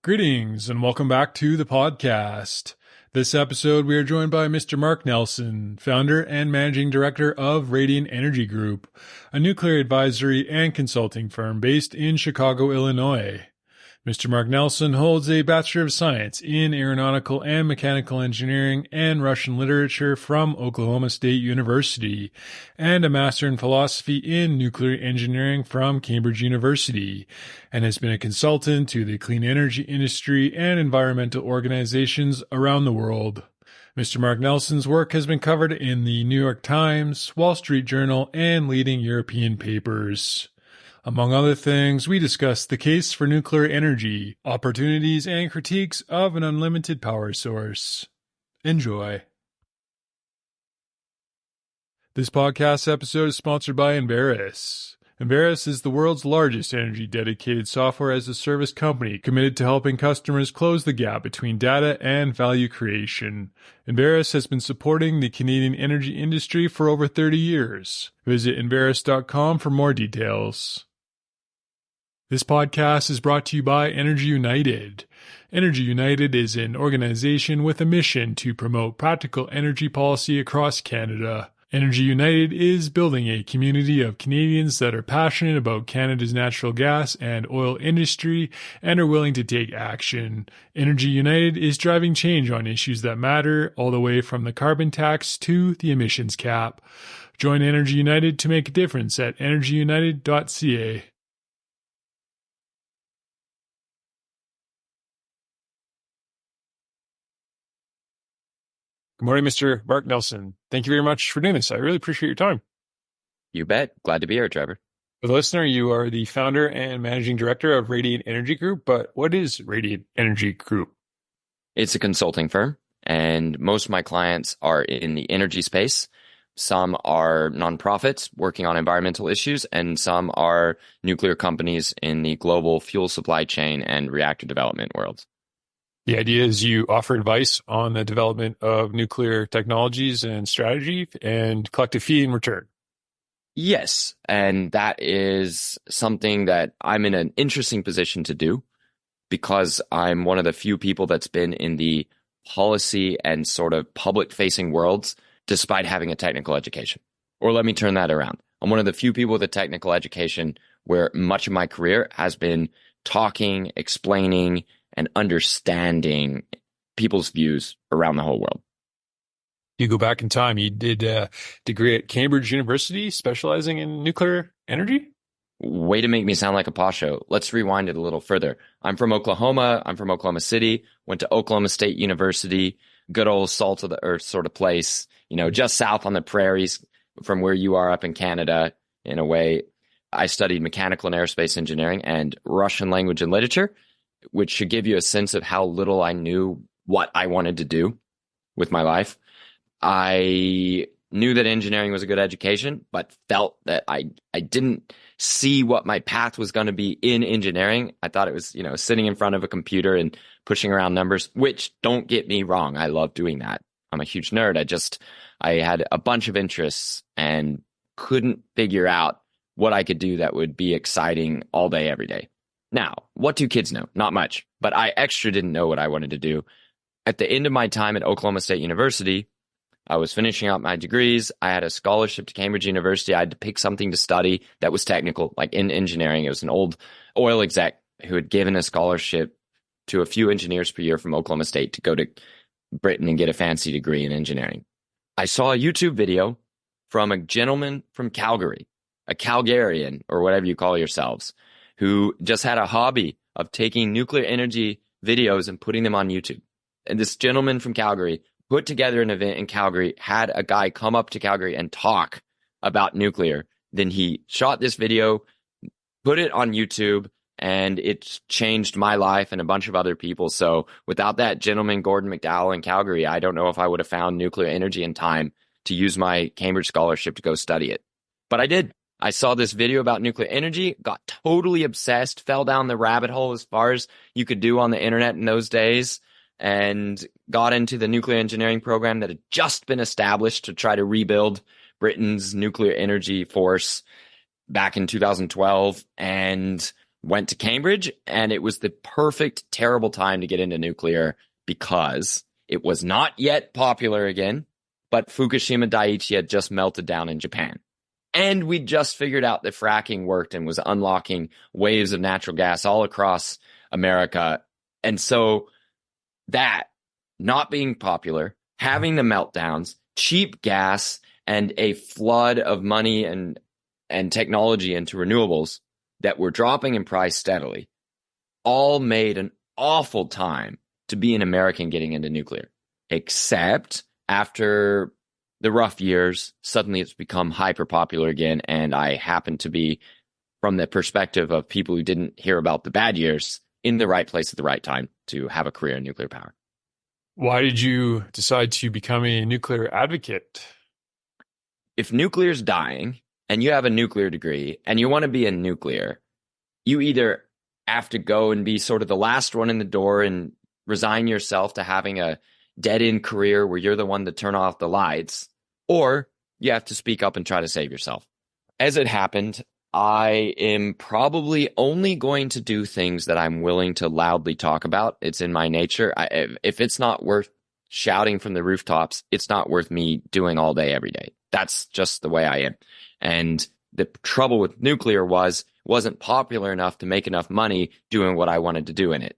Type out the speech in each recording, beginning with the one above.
Greetings and welcome back to the podcast. This episode, we are joined by Mr. Mark Nelson, founder and managing director of Radiant Energy Group, a nuclear advisory and consulting firm based in Chicago, Illinois. Mr. Mark Nelson holds a Bachelor of Science in Aeronautical and Mechanical Engineering and Russian Literature from Oklahoma State University, and a Master in Philosophy in Nuclear Engineering from Cambridge University, and has been a consultant to the clean energy industry and environmental organizations around the world. Mr. Mark Nelson's work has been covered in the New York Times, Wall Street Journal, and leading European papers. Among other things, we discuss the case for nuclear energy, opportunities and critiques of an unlimited power source. Enjoy. This podcast episode is sponsored by Enverus. Enverus is the world's largest energy-dedicated software-as-a-service company committed to helping customers close the gap between data and value creation. Enverus has been supporting the Canadian energy industry for over 30 years. Visit Enverus.com for more details. This podcast is brought to you by Energy United. Energy United is an organization with a mission to promote practical energy policy across Canada. Energy United is building a community of Canadians that are passionate about Canada's natural gas and oil industry and are willing to take action. Energy United is driving change on issues that matter, all the way from the carbon tax to the emissions cap. Join Energy United to make a difference at energyunited.ca. Good morning, Mr. Mark Nelson. Thank you very much for doing this. I really appreciate your time. You bet. Glad to be here, Trevor. For the listener, you are the founder and managing director of Radiant Energy Group, but what is Radiant Energy Group? It's a consulting firm, and most of my clients are in the energy space. Some are nonprofits working on environmental issues, and some are nuclear companies in the global fuel supply chain and reactor development worlds. The idea is you offer advice on the development of nuclear technologies and strategy and collect a fee in return. Yes, and that is something that I'm in an interesting position to do because I'm one of the few people that's been in the policy and sort of public-facing worlds despite having a technical education. Or let me turn that around. I'm one of the few people with a technical education where much of my career has been talking, explaining, and understanding people's views around the whole world. You go back in time, you did a degree at Cambridge University specializing in nuclear energy? Way to make me sound like a posho. Let's rewind it a little further. I'm from Oklahoma. I'm from Oklahoma City, went to Oklahoma State University, good old salt of the earth sort of place, just south on the prairies from where you are up in Canada in a way. I studied mechanical and aerospace engineering and Russian language and literature, which should give you a sense of how little I knew what I wanted to do with my life. I knew that engineering was a good education, but felt that I didn't see what my path was going to be in engineering. I thought it was, sitting in front of a computer and pushing around numbers, which, don't get me wrong, I love doing that. I'm a huge nerd. I had a bunch of interests and couldn't figure out what I could do that would be exciting all day, every day. Now, what do kids know? Not much, but I extra didn't know what I wanted to do. At the end of my time at Oklahoma State University, I was finishing up my degrees. I had a scholarship to Cambridge University. I had to pick something to study that was technical, like in engineering. It was an old oil exec who had given a scholarship to a few engineers per year from Oklahoma State to go to Britain and get a fancy degree in engineering. I saw a YouTube video from a gentleman from Calgary, a Calgarian, or whatever you call yourselves, who just had a hobby of taking nuclear energy videos and putting them on YouTube. And this gentleman from Calgary put together an event in Calgary, had a guy come up to Calgary and talk about nuclear. Then he shot this video, put it on YouTube, and it changed my life and a bunch of other people. So without that gentleman, Gordon McDowell in Calgary, I don't know if I would have found nuclear energy in time to use my Cambridge scholarship to go study it. But I did. I saw this video about nuclear energy, got totally obsessed, fell down the rabbit hole as far as you could do on the internet in those days, and got into the nuclear engineering program that had just been established to try to rebuild Britain's nuclear energy force back in 2012. And went to Cambridge, and it was the perfect, terrible time to get into nuclear because it was not yet popular again, but Fukushima Daiichi had just melted down in Japan. And we just figured out that fracking worked and was unlocking waves of natural gas all across America. And so that not being popular, having the meltdowns, cheap gas, and a flood of money and technology into renewables that were dropping in price steadily, all made an awful time to be an American getting into nuclear. Except after the rough years, suddenly it's become hyper popular again. And I happen to be, from the perspective of people who didn't hear about the bad years, in the right place at the right time to have a career in nuclear power. Why did you decide to become a nuclear advocate? If nuclear's dying and you have a nuclear degree and you want to be in nuclear, you either have to go and be sort of the last one in the door and resign yourself to having a dead-end career where you're the one to turn off the lights, or you have to speak up and try to save yourself. As it happened, I am probably only going to do things that I'm willing to loudly talk about. It's in my nature. If it's not worth shouting from the rooftops, it's not worth me doing all day, every day. That's just the way I am. And the trouble with nuclear wasn't popular enough to make enough money doing what I wanted to do in it.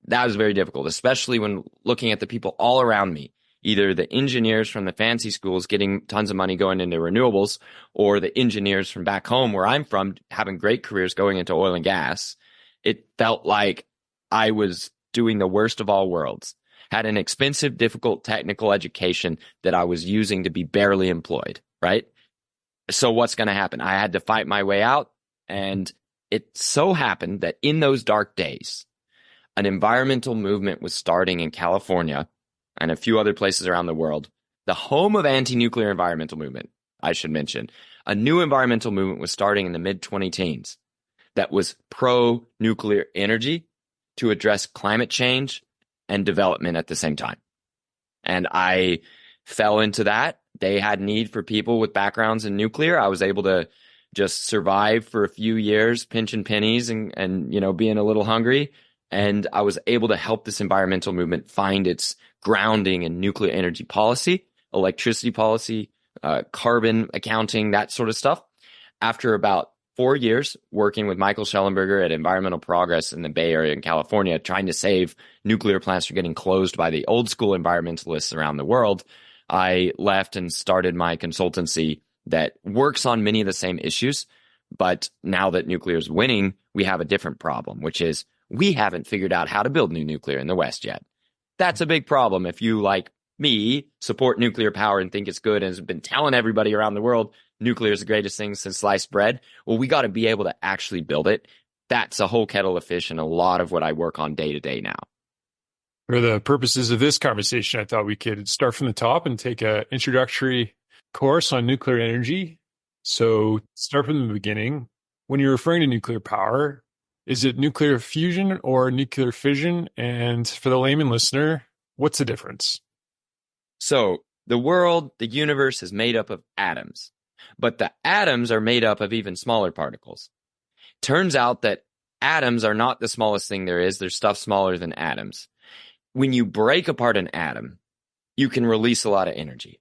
That was very difficult, especially when looking at the people all around me, either the engineers from the fancy schools getting tons of money going into renewables, or the engineers from back home where I'm from having great careers going into oil and gas. It felt like I was doing the worst of all worlds, had an expensive, difficult technical education that I was using to be barely employed, right? So what's going to happen? I had to fight my way out. And it so happened that in those dark days, an environmental movement was starting in California and a few other places around the world. The home of anti-nuclear environmental movement, I should mention. A new environmental movement was starting in the mid-2010s that was pro-nuclear energy to address climate change and development at the same time. And I fell into that. They had need for people with backgrounds in nuclear. I was able to just survive for a few years, pinching pennies and being a little hungry. And I was able to help this environmental movement find its grounding in nuclear energy policy, electricity policy, carbon accounting, that sort of stuff. After about 4 years working with Michael Schellenberger at Environmental Progress in the Bay Area in California, trying to save nuclear plants from getting closed by the old school environmentalists around the world, I left and started my consultancy that works on many of the same issues. But now that nuclear is winning, we have a different problem, which is we haven't figured out how to build new nuclear in the West yet. That's a big problem if you, like me, support nuclear power and think it's good and has been telling everybody around the world nuclear is the greatest thing since sliced bread. Well, we got to be able to actually build it. That's a whole kettle of fish and a lot of what I work on day to day now. For the purposes of this conversation, I thought we could start from the top and take an introductory course on nuclear energy. So start from the beginning. When you're referring to nuclear power, is it nuclear fusion or nuclear fission? And for the layman listener, what's the difference? So the world, the universe is made up of atoms, but the atoms are made up of even smaller particles. Turns out that atoms are not the smallest thing there is. There's stuff smaller than atoms. When you break apart an atom, you can release a lot of energy.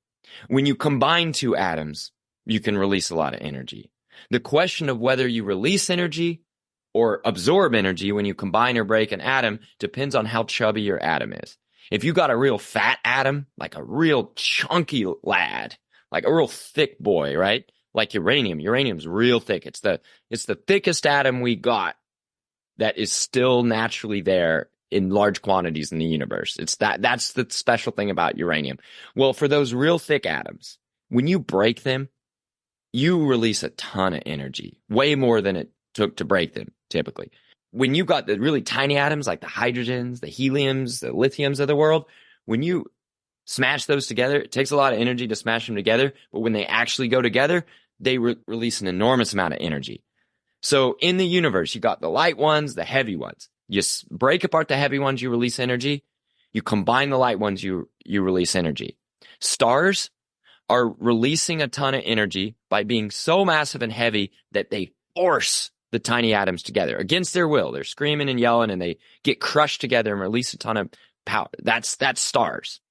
When you combine two atoms, you can release a lot of energy. The question of whether you release energy or absorb energy when you combine or break an atom depends on how chubby your atom is. If you got a real fat atom, like a real chunky lad, like a real thick boy, right? Like uranium. Uranium's real thick. It's the thickest atom we got that is still naturally there in large quantities in the universe. That's the special thing about uranium. Well, for those real thick atoms, when you break them, you release a ton of energy, way more than it took to break them, typically. When you got the really tiny atoms like the hydrogens, the heliums, the lithiums of the world, when you smash those together, it takes a lot of energy to smash them together, but when they actually go together, they release an enormous amount of energy. So in the universe, you got the light ones, the heavy ones. You break apart the heavy ones, you release energy. You combine the light ones, you release energy. Stars are releasing a ton of energy by being so massive and heavy that they force the tiny atoms together against their will. They're screaming and yelling and they get crushed together and release a ton of power. That's stars,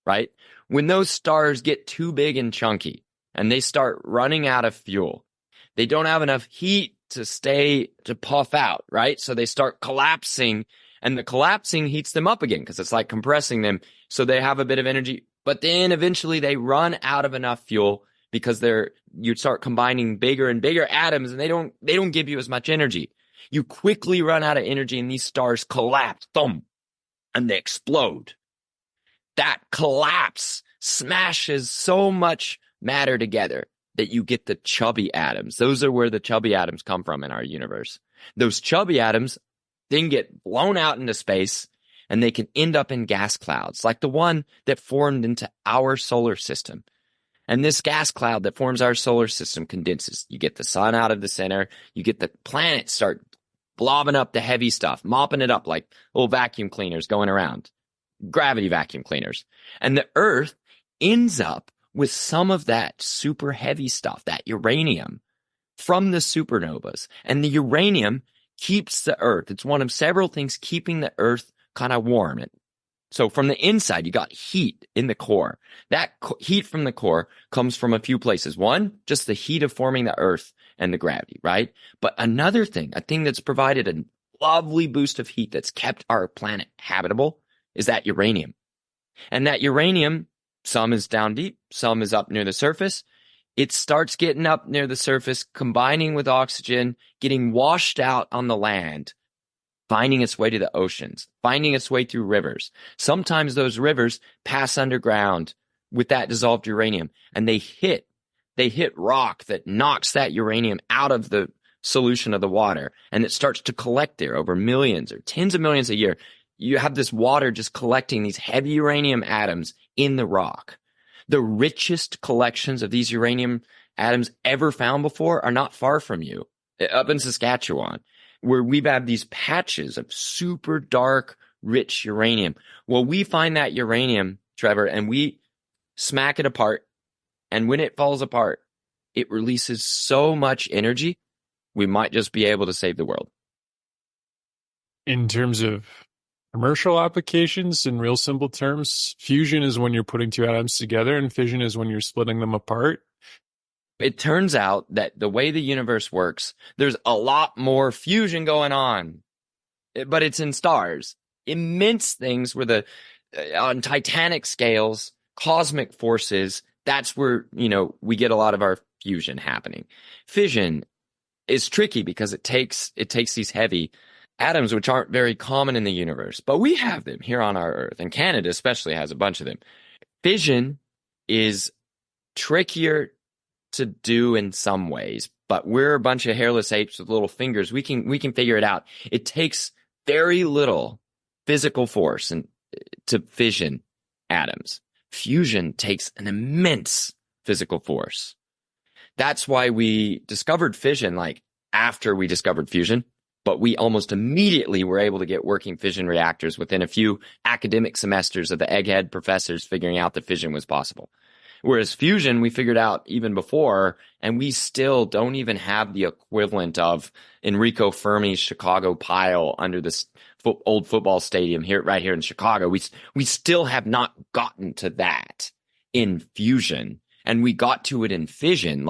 right? When those stars get too big and chunky and they start running out of fuel, they don't have enough heat to puff out, right? So they start collapsing, and the collapsing heats them up again because it's like compressing them. So they have a bit of energy, but then eventually they run out of enough fuel because you start combining bigger and bigger atoms, and they don't give you as much energy. You quickly run out of energy, and these stars collapse, thump, and they explode. That collapse smashes so much matter together that you get the chubby atoms. Those are where the chubby atoms come from in our universe. Those chubby atoms then get blown out into space, and they can end up in gas clouds, like the one that formed into our solar system. And this gas cloud that forms our solar system condenses. You get the sun out of the center. You get the planets start blobbing up the heavy stuff, mopping it up like little vacuum cleaners going around, gravity vacuum cleaners. And the Earth ends up with some of that super heavy stuff, that uranium from the supernovas. And the uranium keeps the Earth. It's one of several things keeping the Earth kind of warm. So from the inside, you got heat in the core. That heat from the core comes from a few places. One, just the heat of forming the Earth and the gravity, right? But another thing, a thing that's provided a lovely boost of heat that's kept our planet habitable, is that uranium. And that uranium, some is down deep, some is up near the surface. It starts getting up near the surface, combining with oxygen, getting washed out on the land, finding its way to the oceans, finding its way through rivers. Sometimes those rivers pass underground with that dissolved uranium, and they hit rock that knocks that uranium out of the solution of the water, and it starts to collect there over millions or tens of millions a year. You have this water just collecting these heavy uranium atoms in the rock. The richest collections of these uranium atoms ever found before are not far from you, up in Saskatchewan, where we've had these patches of super dark, rich uranium. Well, we find that uranium, Trevor, and we smack it apart. And when it falls apart, it releases so much energy, we might just be able to save the world. In terms of commercial applications, in real simple terms, fusion is when you're putting two atoms together, and fission is when you're splitting them apart. It turns out that the way the universe works, there's a lot more fusion going on, but it's in stars. Immense things where on titanic scales, cosmic forces, that's where, we get a lot of our fusion happening. Fission is tricky because it takes these heavy atoms, which aren't very common in the universe, but we have them here on our Earth, and Canada especially has a bunch of them. Fission is trickier to do in some ways, but we're a bunch of hairless apes with little fingers. We can figure it out. It takes very little physical force to fission atoms. Fusion takes an immense physical force. That's why we discovered fission after we discovered fusion, but we almost immediately were able to get working fission reactors within a few academic semesters of the egghead professors figuring out that fission was possible. Whereas fusion, we figured out even before, and we still don't even have the equivalent of Enrico Fermi's Chicago pile under this old football stadium right here in Chicago. We still have not gotten to that in fusion, and we got to it in fission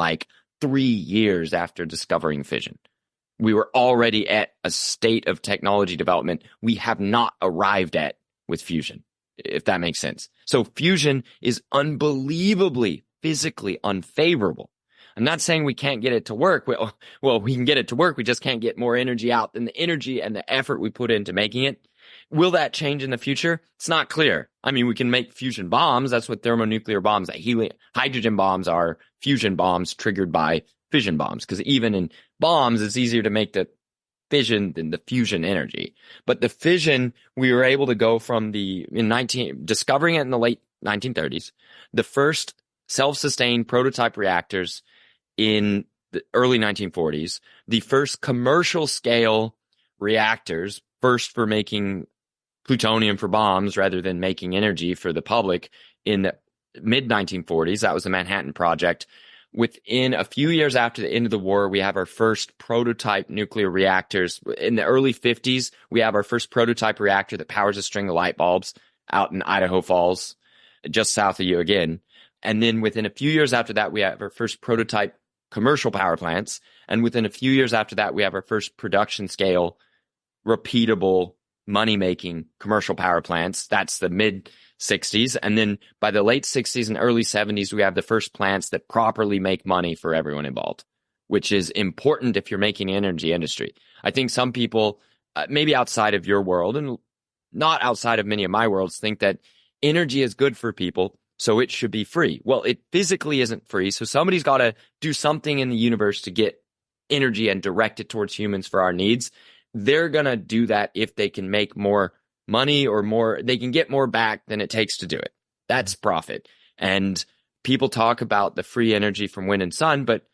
3 years after discovering fission. We were already at a state of technology development we have not arrived at with fusion, if that makes sense. So fusion is unbelievably physically unfavorable. I'm not saying we can't get it to work. Well, we can get it to work. We just can't get more energy out than the energy and the effort we put into making it. Will that change in the future? It's not clear. I mean, we can make fusion bombs. That's what thermonuclear bombs, hydrogen bombs are fusion bombs triggered by fission bombs. Because even in bombs, it's easier to make the fission than the fusion energy. But the fission, we were able to go from discovering it in the late 1930s, the first self-sustained prototype reactors in the early 1940s, the first commercial scale reactors, first for making plutonium for bombs rather than making energy for the public in the mid 1940s. That was the Manhattan Project. Within a few years after the end of the war, we have our first prototype nuclear reactors. In the early 50s, we have our first prototype reactor that powers a string of light bulbs out in Idaho Falls, just south of you again. And then within a few years after that, we have our first prototype commercial power plants. And within a few years after that, we have our first production scale, repeatable, money-making commercial power plants. That's the mid 60s. And then by the late 60s and early 70s, we have the first plants that properly make money for everyone involved, which is important if you're making an energy industry. I think some people, maybe outside of your world and not outside of many of my worlds, think that energy is good for people, so it should be free. Well, it physically isn't free. So somebody's got to do something in the universe to get energy and direct it towards humans for our needs. They're going to do that if they can make more money or more, they can get more back than it takes to do it. That's profit. And people talk about the free energy from wind and sun, but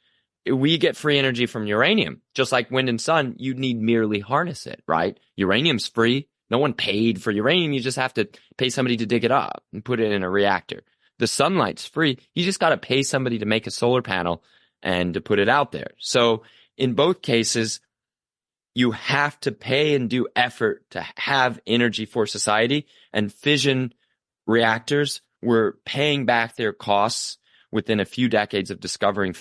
we get free energy from uranium. Just like wind and sun, you need merely harness it, right? Uranium's free. No one paid for uranium. You just have to pay somebody to dig it up and put it in a reactor. The sunlight's free. You just got to pay somebody to make a solar panel and to put it out there. So in both cases, you have to pay and do effort to have energy for society. And fission reactors were paying back their costs within a few decades of discovering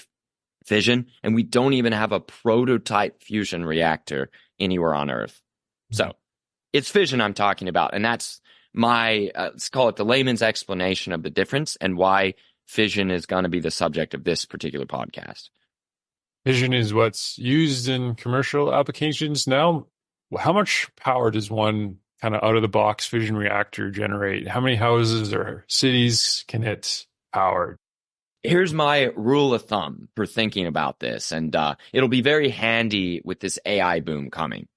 fission. And we don't even have a prototype fusion reactor anywhere on Earth. So it's fission I'm talking about. And that's my, let's call it the layman's explanation of the difference and why fission is going to be the subject of this particular podcast. Fission is what's used in commercial applications now. How much power does one kind of out-of-the-box fission reactor generate? How many houses or cities can it power? Here's my rule of thumb for thinking about this, and it'll be very handy with this AI boom coming.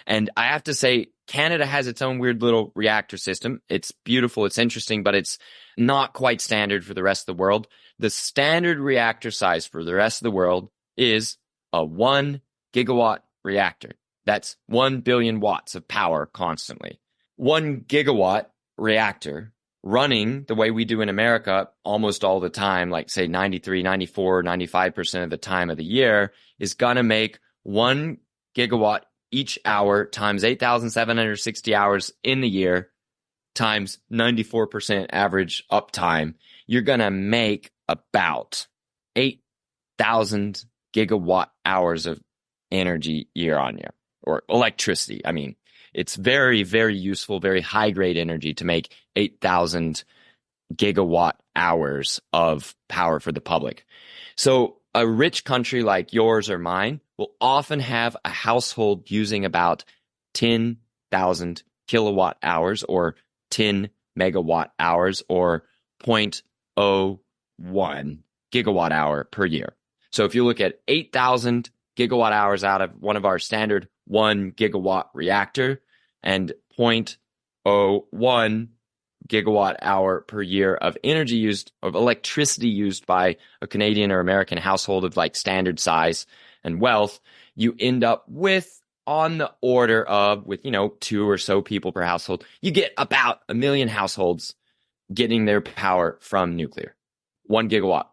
And I have to say, Canada has its own weird little reactor system. It's beautiful, it's interesting, but it's not quite standard for the rest of the world. The standard reactor size for the rest of the world is a 1 gigawatt reactor. That's 1 billion watts of power constantly. 1 gigawatt reactor running the way we do in America almost all the time, like say 93, 94, 95% of the time of the year, is going to make 1 gigawatt each hour times 8,760 hours in the year times 94% average uptime. You're going to make about 8,000 gigawatt hours of energy year on year, or electricity. I mean, it's very, very useful, very high grade energy to make 8,000 gigawatt hours of power for the public. So a rich country like yours or mine will often have a household using about 10,000 kilowatt hours or 10 megawatt hours or 0.01 gigawatt hour per year. So if you look at 8,000 gigawatt hours out of one of our standard 1 gigawatt reactor and 0.01 gigawatt hour per year of energy used, of electricity used by a Canadian or American household of like standard size and wealth, you end up with on the order of, with, 2 or so people per household, you get about 1 million households getting their power from nuclear. 1 gigawatt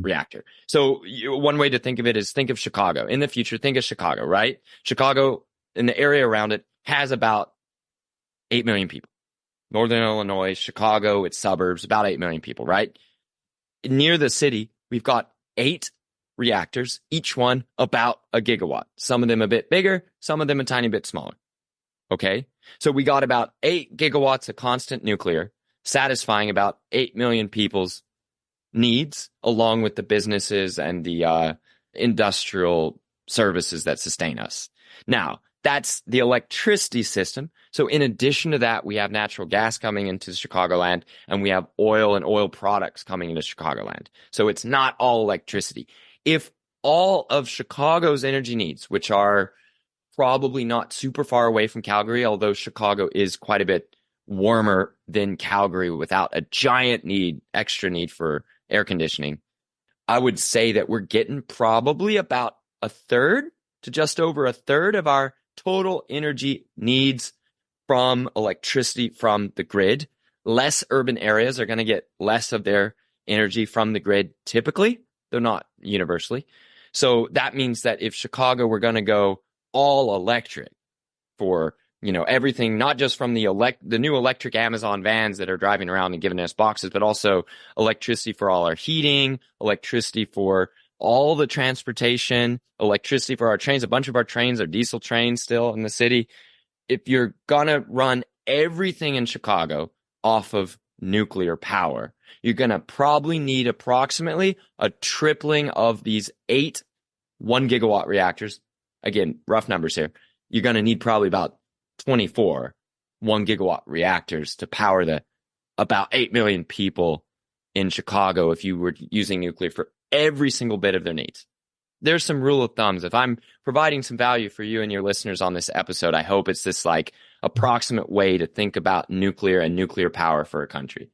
reactor. So one way to think of it is think of Chicago. In the future, think of Chicago, right? Chicago and the area around it has about 8 million people. Northern Illinois, Chicago, its suburbs, about 8 million people, right? Near the city, we've got 8 reactors, each one about a gigawatt. Some of them a bit bigger, some of them a tiny bit smaller. Okay? So we got about 8 gigawatts of constant nuclear, satisfying about 8 million people's needs, along with the businesses and the industrial services that sustain us. Now, that's the electricity system. So in addition to that, we have natural gas coming into Chicagoland, and we have oil and oil products coming into Chicagoland. So it's not all electricity. If all of Chicago's energy needs, which are probably not super far away from Calgary, although Chicago is quite a bit warmer than Calgary without a giant extra need for air conditioning, I would say that we're getting probably about a third to just over a third of our total energy needs from electricity from the grid. Less urban areas are going to get less of their energy from the grid typically, though not universally. So that means that if Chicago were going to go all electric for, everything, not just from the new electric Amazon vans that are driving around and giving us boxes, but also electricity for all our heating, electricity for all the transportation, electricity for our trains. A bunch of our trains are diesel trains still in the city. If you're going to run everything in Chicago off of nuclear power, you're going to probably need approximately a tripling of these 8 1-gigawatt reactors. Again, rough numbers here. You're going to need probably about 24 1-gigawatt reactors to power the about 8 million people in Chicago if you were using nuclear for every single bit of their needs. There's some rule of thumbs. If I'm providing some value for you and your listeners on this episode, I hope it's this like approximate way to think about nuclear and nuclear power for a country.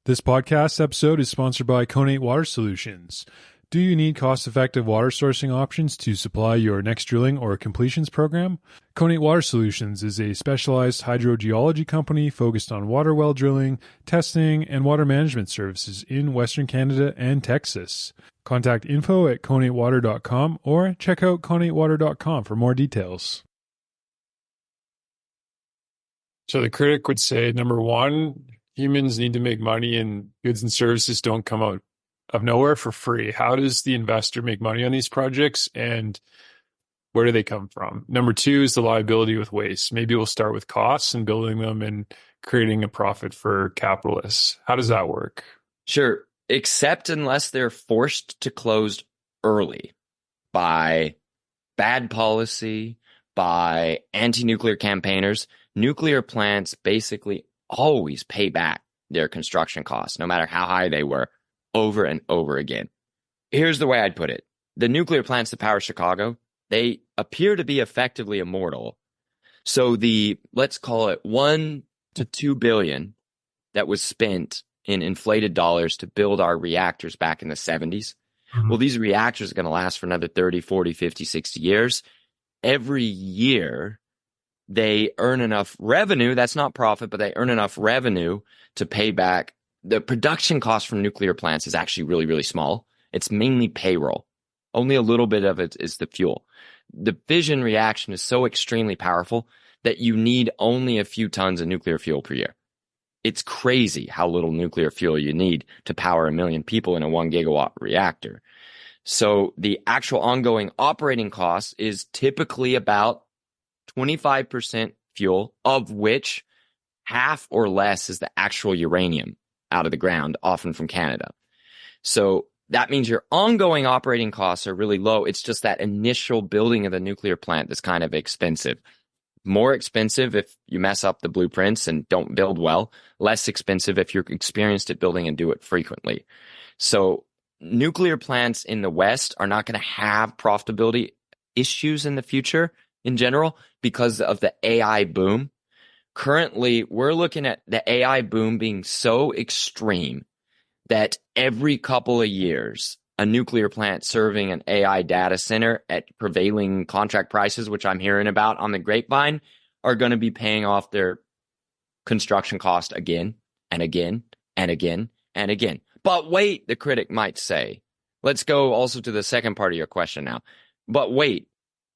This podcast episode is sponsored by Connate Water Solutions. Do you need cost-effective water sourcing options to supply your next drilling or completions program? Connate Water Solutions is a specialized hydrogeology company focused on water well drilling, testing, and water management services in Western Canada and Texas. Contact info@connatewater.com or check out connatewater.com for more details. So the critic would say, number one, humans need to make money and goods and services don't come out of nowhere for free. How does the investor make money on these projects and where do they come from? Number two is the liability with waste. Maybe we'll start with costs and building them and creating a profit for capitalists. How does that work? Sure. Except unless they're forced to close early by bad policy, by anti-nuclear campaigners, nuclear plants basically always pay back their construction costs, no matter how high they were, over and over again. Here's the way I'd put it. The nuclear plants that power Chicago, they appear to be effectively immortal. So let's call it 1 to 2 billion that was spent in inflated dollars to build our reactors back in the 70s. Well, these reactors are going to last for another 30, 40, 50, 60 years. Every year, they earn enough revenue. That's not profit, but they earn enough revenue to pay back. The production cost from nuclear plants is actually really, really small. It's mainly payroll. Only a little bit of it is the fuel. The fission reaction is so extremely powerful that you need only a few tons of nuclear fuel per year. It's crazy how little nuclear fuel you need to power 1 million people in a 1-gigawatt reactor. So the actual ongoing operating cost is typically about 25% fuel, of which half or less is the actual uranium out of the ground, often from Canada. So that means your ongoing operating costs are really low. It's just that initial building of the nuclear plant that's kind of expensive. More expensive if you mess up the blueprints and don't build well. Less expensive if you're experienced at building and do it frequently. So nuclear plants in the West are not going to have profitability issues in the future in general because of the AI boom. Currently, we're looking at the AI boom being so extreme that every couple of years, a nuclear plant serving an AI data center at prevailing contract prices, which I'm hearing about on the grapevine, are going to be paying off their construction cost again and again and again and again. But wait, the critic might say. Let's go also to the second part of your question now. But wait.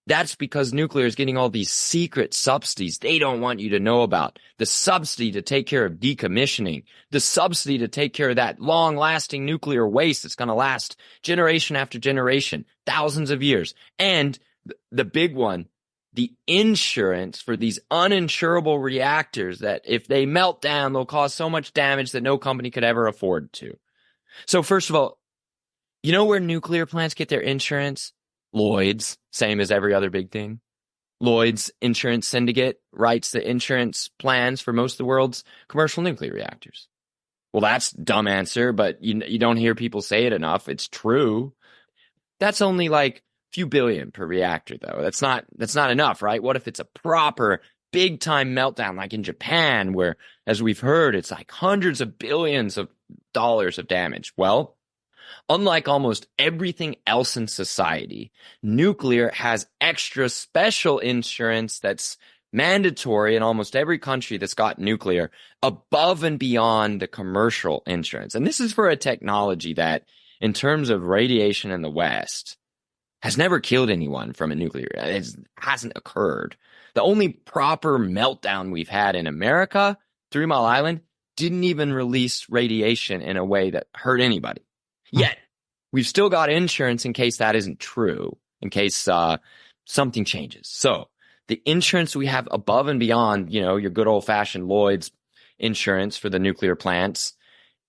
That's because nuclear is getting all these secret subsidies they don't want you to know about. The subsidy to take care of decommissioning. The subsidy to take care of that long-lasting nuclear waste that's going to last generation after generation, thousands of years. And the big one, the insurance for these uninsurable reactors that if they melt down, they'll cause so much damage that no company could ever afford to. So first of all, you know where nuclear plants get their insurance? Lloyd's, same as every other big thing. Lloyd's Insurance Syndicate writes the insurance plans for most of the world's commercial nuclear reactors. Well, that's a dumb answer, but you don't hear people say it enough. It's true. That's only like a few billion per reactor, though. That's not enough, right? What if it's a proper big time meltdown like in Japan, where, as we've heard, it's like hundreds of billions of dollars of damage? Well, unlike almost everything else in society, nuclear has extra special insurance that's mandatory in almost every country that's got nuclear above and beyond the commercial insurance. And this is for a technology that, in terms of radiation in the West, has never killed anyone from a nuclear. It hasn't occurred. The only proper meltdown we've had in America, 3 Mile Island, didn't even release radiation in a way that hurt anybody. Yet, we've still got insurance in case that isn't true, in case something changes. So the insurance we have above and beyond, your good old-fashioned Lloyd's insurance for the nuclear plants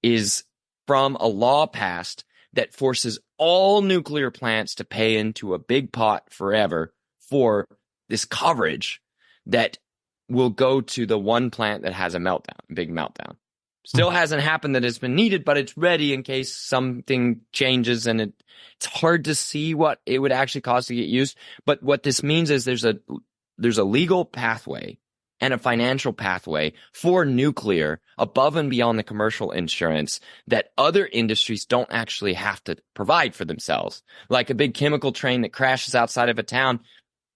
is from a law passed that forces all nuclear plants to pay into a big pot forever for this coverage that will go to the one plant that has a big meltdown. Still hasn't happened that it's been needed, but it's ready in case something changes, and it's hard to see what it would actually cost to get used. But what this means is there's a legal pathway and a financial pathway for nuclear above and beyond the commercial insurance that other industries don't actually have to provide for themselves. Like a big chemical train that crashes outside of a town,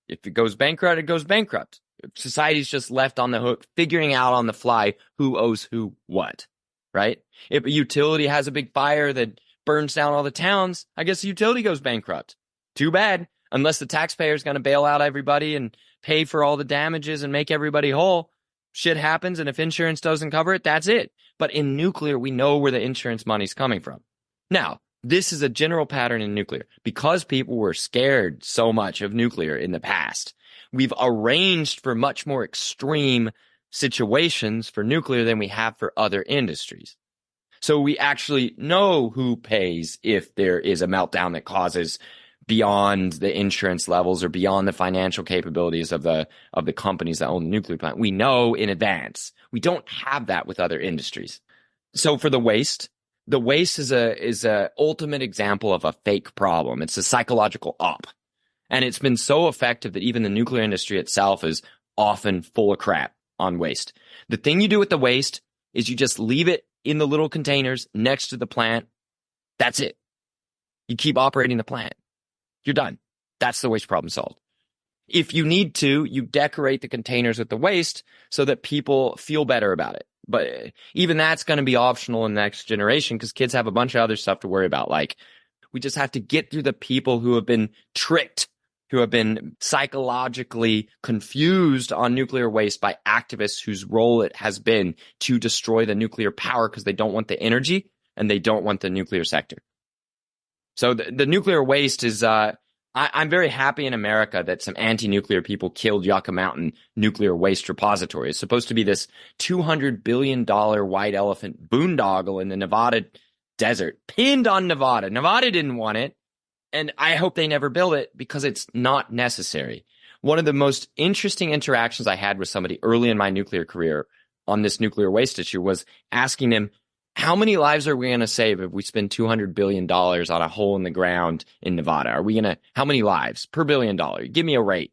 if it goes bankrupt, it goes bankrupt. Society's just left on the hook, figuring out on the fly who owes who what, right? If a utility has a big fire that burns down all the towns, I guess the utility goes bankrupt. Too bad, unless the taxpayer is going to bail out everybody and pay for all the damages and make everybody whole. Shit happens, and if insurance doesn't cover it, that's it. But in nuclear, we know where the insurance money's coming from. Now, this is a general pattern in nuclear. Because people were scared so much of nuclear in the past, we've arranged for much more extreme situations for nuclear than we have for other industries. So we actually know who pays if there is a meltdown that causes beyond the insurance levels or beyond the financial capabilities of the companies that own the nuclear plant. We know in advance. We don't have that with other industries. So for the waste is a ultimate example of a fake problem. It's a psychological op. And it's been so effective that even the nuclear industry itself is often full of crap on waste. The thing you do with the waste is you just leave it in the little containers next to the plant. That's it. You keep operating the plant. You're done. That's the waste problem solved. If you need to, you decorate the containers with the waste so that people feel better about it. But even that's going to be optional in the next generation because kids have a bunch of other stuff to worry about. Like, we just have to get through the people who have been tricked, who have been psychologically confused on nuclear waste by activists whose role it has been to destroy the nuclear power because they don't want the energy and they don't want the nuclear sector. So the nuclear waste is, I'm very happy in America that some anti-nuclear people killed Yucca Mountain Nuclear Waste Repository. It's supposed to be this $200 billion white elephant boondoggle in the Nevada desert, pinned on Nevada. Nevada didn't want it, and I hope they never build it because it's not necessary. One of the most interesting interactions I had with somebody early in my nuclear career on this nuclear waste issue was asking him, how many lives are we going to save if we spend $200 billion on a hole in the ground in Nevada? How many lives per $1 billion? Give me a rate.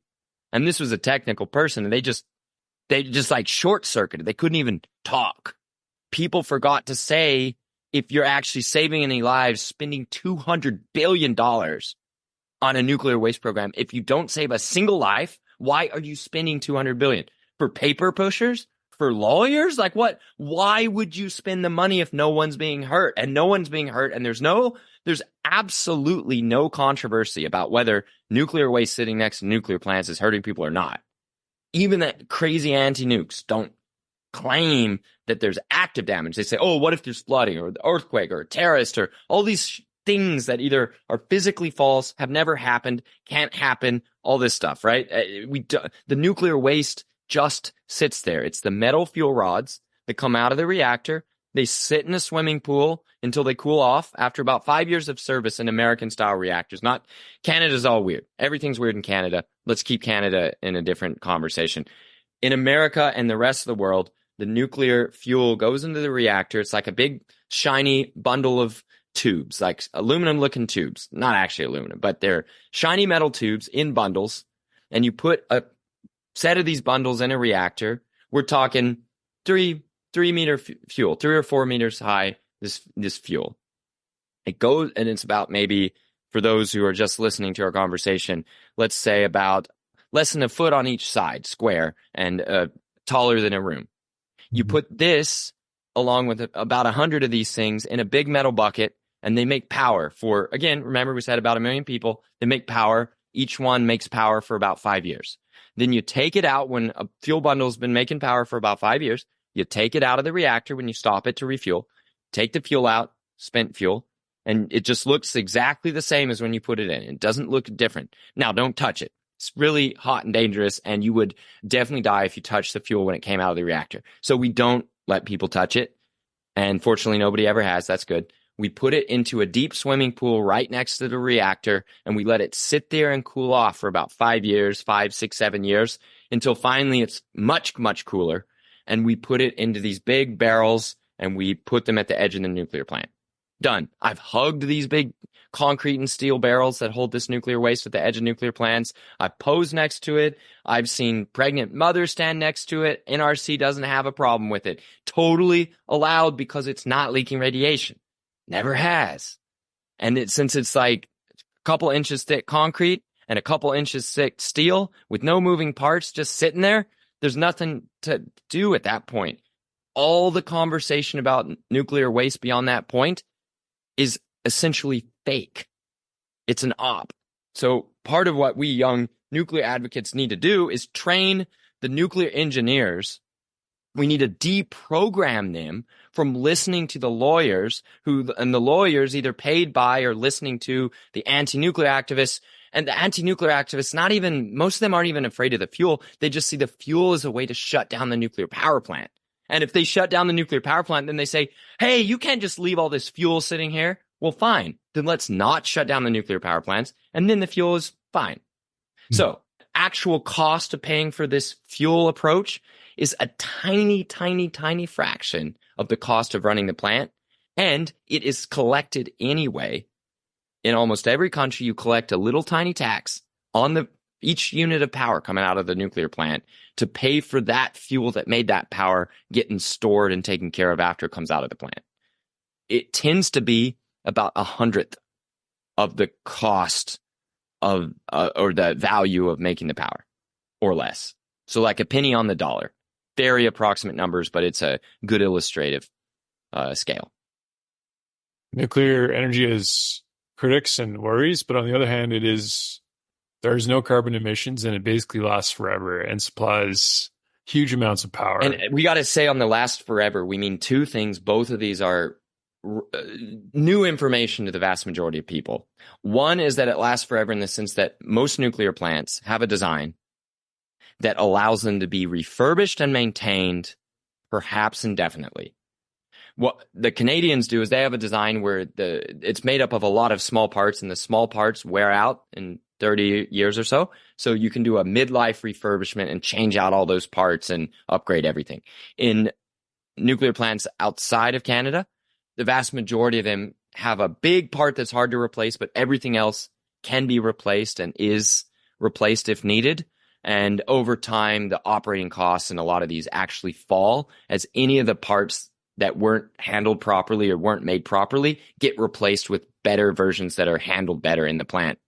And this was a technical person, and they just like short circuited. They couldn't even talk. People forgot to say, if you're actually saving any lives, spending $200 billion on a nuclear waste program, if you don't save a single life, why are you spending $200 billion? For paper pushers? For lawyers? Like what? Why would you spend the money if no one's being hurt? And no one's being hurt. And there's absolutely no controversy about whether nuclear waste sitting next to nuclear plants is hurting people or not. Even that crazy anti-nukes don't claim that there's active damage. They say, oh, what if there's flooding or the earthquake or a terrorist or all these things that either are physically false, have never happened, can't happen, all this stuff, right? The nuclear waste just sits there. It's the metal fuel rods that come out of the reactor. They sit in a swimming pool until they cool off after about 5 years of service in American-style reactors. Not Canada's all weird. Everything's weird in Canada. Let's keep Canada in a different conversation. In America and the rest of the world, the nuclear fuel goes into the reactor. It's like a big, shiny bundle of tubes, like aluminum-looking tubes. Not actually aluminum, but they're shiny metal tubes in bundles. And you put a set of these bundles in a reactor. We're talking 3 meter fuel, 3 or 4 meters high, this fuel. It goes, and it's about maybe, for those who are just listening to our conversation, let's say about less than a foot on each side, square, and taller than a room. You put this along with about 100 of these things in a big metal bucket, and they make power for, again, remember we said about 1 million people. They make power. Each one makes power for about 5 years. Then you take it out when a fuel bundle's been making power for about 5 years. You take it out of the reactor when you stop it to refuel. Take the fuel out, spent fuel, and it just looks exactly the same as when you put it in. It doesn't look different. Now, don't touch it. It's really hot and dangerous, and you would definitely die if you touched the fuel when it came out of the reactor. So we don't let people touch it, and fortunately, nobody ever has. That's good. We put it into a deep swimming pool right next to the reactor, and we let it sit there and cool off for about 5 years, 5, 6, 7 years, until finally it's much, much cooler, and we put it into these big barrels, and we put them at the edge of the nuclear plant. Done. I've hugged these big concrete and steel barrels that hold this nuclear waste at the edge of nuclear plants. I've posed next to it. I've seen pregnant mothers stand next to it. NRC doesn't have a problem with it. Totally allowed because it's not leaking radiation. Never has. And since it's like a couple inches thick concrete and a couple inches thick steel with no moving parts just sitting there, there's nothing to do at that point. All the conversation about nuclear waste beyond that point is essentially fake. It's an op. So part of what we young nuclear advocates need to do is train the nuclear engineers. We need to deprogram them from listening to the lawyers and the lawyers either paid by or listening to the anti-nuclear activists. And the anti-nuclear activists, most of them aren't even afraid of the fuel. They just see the fuel as a way to shut down the nuclear power plant. And if they shut down the nuclear power plant, then they say, hey, you can't just leave all this fuel sitting here. Well, fine. Then let's not shut down the nuclear power plants. And then the fuel is fine. So actual cost of paying for this fuel approach is a tiny, tiny, tiny fraction of the cost of running the plant. And it is collected anyway. In almost every country, you collect a little tiny tax on each unit of power coming out of the nuclear plant to pay for that fuel that made that power getting stored and taken care of after it comes out of the plant. It tends to be about 1/100th of the cost of or the value of making the power or less. So like a penny on the dollar. Very approximate numbers, but it's a good illustrative scale. Nuclear energy has critics and worries, but on the other hand, there's no carbon emissions and it basically lasts forever and supplies huge amounts of power. And we got to say on the last forever, we mean two things. Both of these are new information to the vast majority of people. One is that it lasts forever in the sense that most nuclear plants have a design that allows them to be refurbished and maintained perhaps indefinitely. What the Canadians do is they have a design where it's made up of a lot of small parts, and the small parts wear out in 30 years or so. So you can do a midlife refurbishment and change out all those parts and upgrade everything. In nuclear plants outside of Canada, the vast majority of them have a big part that's hard to replace, but everything else can be replaced and is replaced if needed. And over time, the operating costs in a lot of these actually fall as any of the parts that weren't handled properly or weren't made properly get replaced with better versions that are handled better in the plant.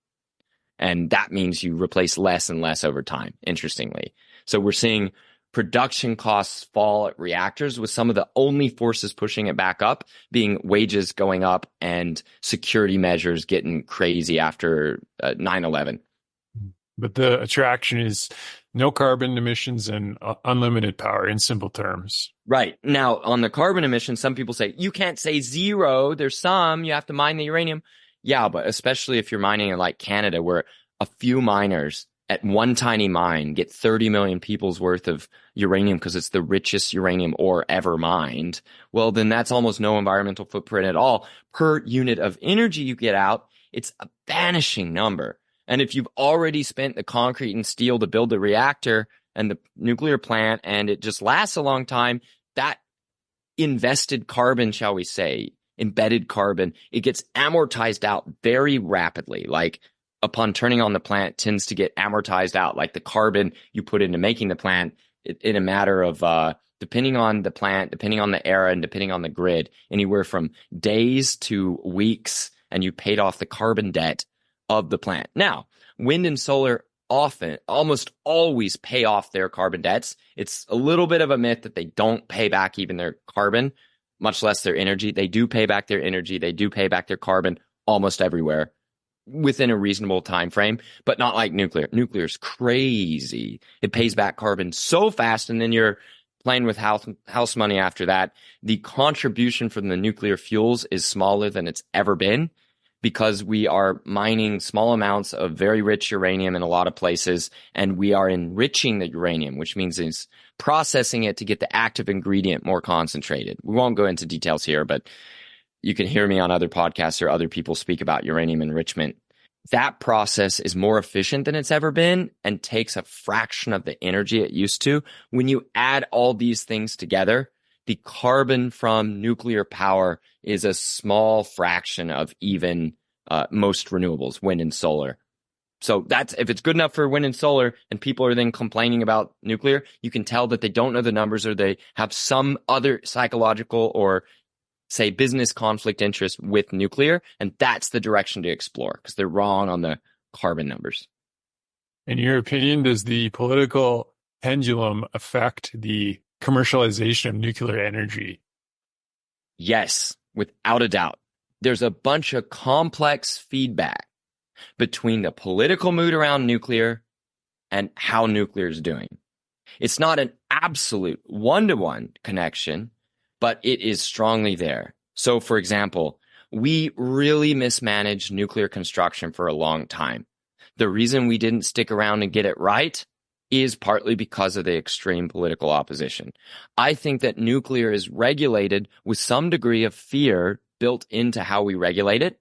And that means you replace less and less over time, interestingly. So we're seeing production costs fall at reactors, with some of the only forces pushing it back up being wages going up and security measures getting crazy after 9/11. But the attraction is no carbon emissions and unlimited power in simple terms. Right. Now, on the carbon emissions, some people say, you can't say zero. There's some. You have to mine the uranium. Yeah, but especially if you're mining in like Canada, where a few miners at one tiny mine get 30 million people's worth of uranium because it's the richest uranium ore ever mined, well, then that's almost no environmental footprint at all. Per unit of energy you get out, it's a vanishing number. And if you've already spent the concrete and steel to build the reactor and the nuclear plant, and it just lasts a long time, that invested carbon, shall we say, embedded carbon, it gets amortized out very rapidly. Like upon turning on the plant, tends to get amortized out, like the carbon you put into making the plant in a matter of, depending on the plant, depending on the era, and depending on the grid, anywhere from days to weeks, and you paid off the carbon debt of the plant. Now, wind and solar often, almost always pay off their carbon debts. It's a little bit of a myth that they don't pay back even their carbon, much less their energy. They do pay back their energy. They do pay back their carbon almost everywhere within a reasonable time frame, but not like nuclear. Nuclear is crazy. It pays back carbon so fast, and then you're playing with house money after that. The contribution from the nuclear fuels is smaller than it's ever been because we are mining small amounts of very rich uranium in a lot of places, and we are enriching the uranium, which means it's processing it to get the active ingredient more concentrated. We won't go into details here, but you can hear me on other podcasts or other people speak about uranium enrichment. That process is more efficient than it's ever been and takes a fraction of the energy it used to. When you add all these things together, the carbon from nuclear power is a small fraction of even most renewables, wind and solar. So that's, if it's good enough for wind and solar and people are then complaining about nuclear, you can tell that they don't know the numbers or they have some other psychological or say business conflict interest with nuclear. And that's the direction to explore because they're wrong on the carbon numbers. In your opinion, does the political pendulum affect the commercialization of nuclear energy? Yes, without a doubt. There's a bunch of complex feedback between the political mood around nuclear and how nuclear is doing. It's not an absolute one-to-one connection, but it is strongly there. So, for example, we really mismanaged nuclear construction for a long time. The reason we didn't stick around and get it right is partly because of the extreme political opposition. I think that nuclear is regulated with some degree of fear built into how we regulate it,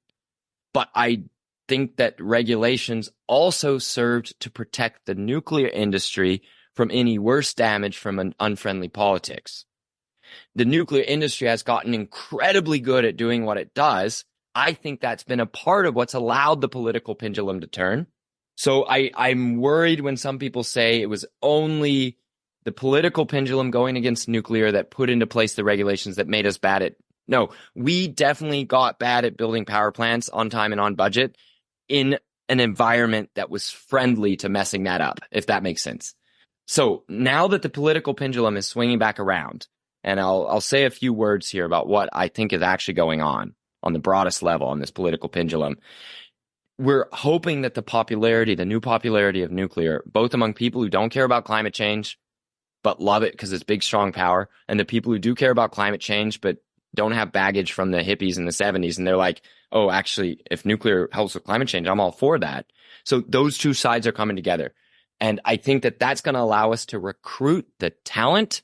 but I think that regulations also served to protect the nuclear industry from any worse damage from an unfriendly politics. The nuclear industry has gotten incredibly good at doing what it does. I think that's been a part of what's allowed the political pendulum to turn. So I'm worried when some people say it was only the political pendulum going against nuclear that put into place the regulations that made us bad at. No, we definitely got bad at building power plants on time and on budget in an environment that was friendly to messing that up, if that makes sense. So now that the political pendulum is swinging back around, and I'll say a few words here about what I think is actually going on the broadest level on this political pendulum. We're hoping that the new popularity of nuclear, both among people who don't care about climate change, but love it because it's big, strong power, and the people who do care about climate change, but don't have baggage from the hippies in the 70s. And they're like, oh, actually, if nuclear helps with climate change, I'm all for that. So those two sides are coming together. And I think that that's going to allow us to recruit the talent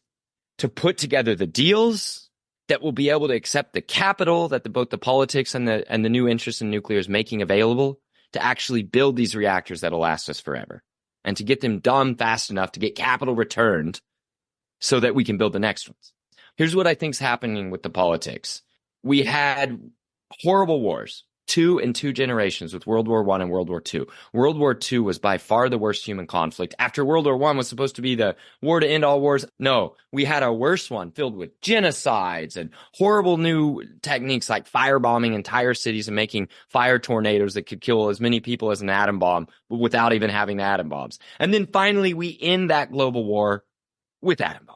to put together the deals that will be able to accept the capital that both the politics and the new interest in nuclear is making available to actually build these reactors that'll last us forever and to get them done fast enough to get capital returned so that we can build the next ones. Here's what I think's happening with the politics. We had horrible wars, two in two generations with World War I and World War II. World War II was by far the worst human conflict. After World War I was supposed to be the war to end all wars. No, we had a worse one filled with genocides and horrible new techniques like firebombing entire cities and making fire tornadoes that could kill as many people as an atom bomb, but without even having the atom bombs. And then finally we end that global war with atom bombs.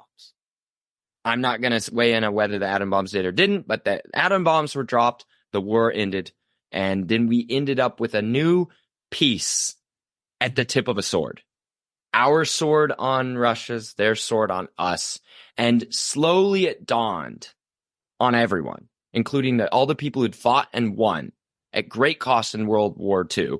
I'm not going to weigh in on whether the atom bombs did or didn't, but the atom bombs were dropped, the war ended, and then we ended up with a new peace at the tip of a sword. Our sword on Russia's, their sword on us. And slowly it dawned on everyone, including all the people who'd fought and won at great cost in World War II,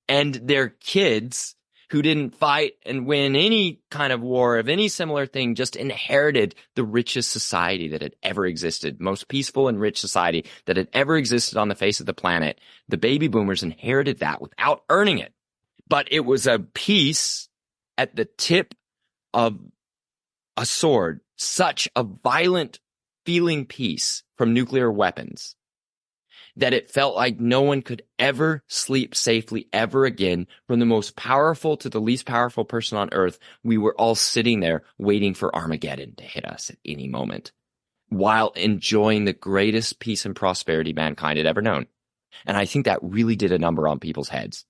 and their kids who didn't fight and win any kind of war of any similar thing, just inherited the richest society that had ever existed, most peaceful and rich society that had ever existed on the face of the planet. The baby boomers inherited that without earning it. But it was a peace at the tip of a sword, such a violent feeling peace from nuclear weapons that it felt like no one could ever sleep safely ever again. From the most powerful to the least powerful person on earth, we were all sitting there waiting for Armageddon to hit us at any moment while enjoying the greatest peace and prosperity mankind had ever known. And I think that really did a number on people's heads.